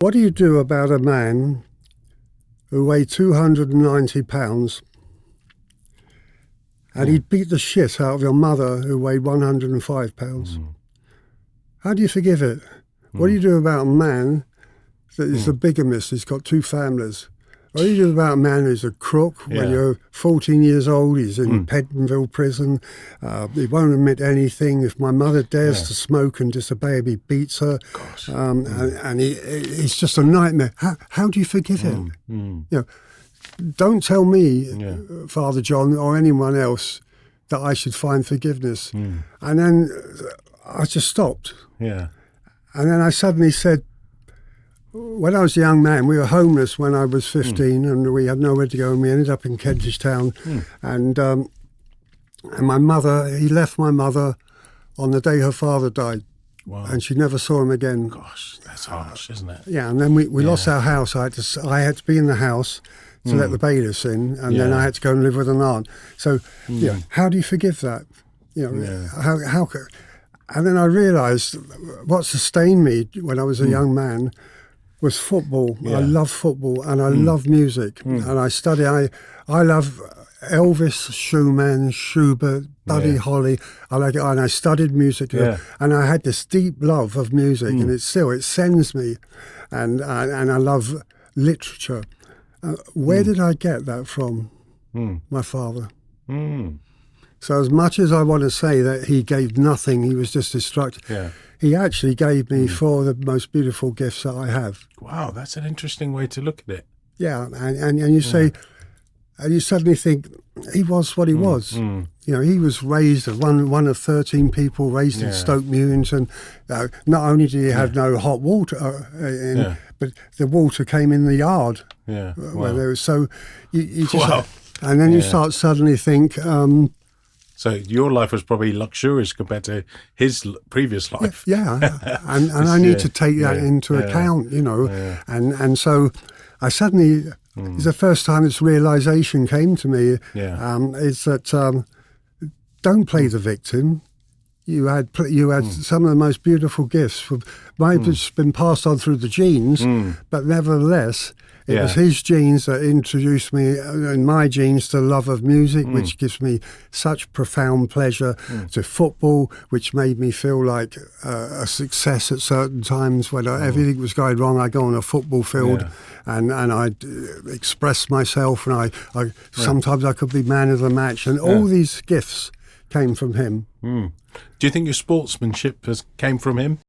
What do you do about a man who weighed 290 pounds and he'd beat the shit out of your mother who weighed 105 pounds? How do you forgive it? What do you do about a man that is a bigamist, he's got two families? What do you do about a man who's a crook when you're 14 years old, he's in Pentonville prison, he won't admit anything. If my mother dares to smoke and disobey him, he beats her. And he's just a nightmare. How do you forgive him? You know, don't tell me, Father John, or anyone else, that I should find forgiveness. And then I just stopped. And then I suddenly said, when I was a young man, we were homeless when I was 15 and we had nowhere to go, and we ended up in Kentish Town. And my mother, he left my mother on the day her father died. And she never saw him again. Gosh, that's harsh, isn't it? Yeah, and then we lost our house. I had to be in the house to let the bailiffs in, and then I had to go and live with an aunt. So, you know, how do you forgive that? You know, how and then I realised what sustained me when I was a young man was football. I love football and I love music. And I study. I love Elvis, Schumann, Schubert, Buddy Holly. And I studied music. And I had this deep love of music, and it sends me. And I love literature. Where did I get that from? My father. So as much as I want to say that he gave nothing, he was just destructive, he actually gave me four of the most beautiful gifts that I have. Wow, that's an interesting way to look at it. Yeah, and you say, and you suddenly think, he was what he was. You know, he was raised as one of 13 people raised in Stoke Newington. Not only did he have no hot water, but the water came in the yard. Where there was, so you just, and then you start suddenly think. So your life was probably luxurious compared to his previous life. And I need to take that into account, you know. And so I suddenly, it's the first time this realisation came to me, is that don't play the victim. You had some of the most beautiful gifts. Maybe it's been passed on through the genes, but nevertheless, it was his genes that introduced me, and my genes, to love of music, which gives me such profound pleasure, to football, which made me feel like a success at certain times when everything was going wrong. I'd go on a football field and I'd express myself, and I sometimes I could be man of the match, and all these gifts came from him. Do you think your sportsmanship came from him?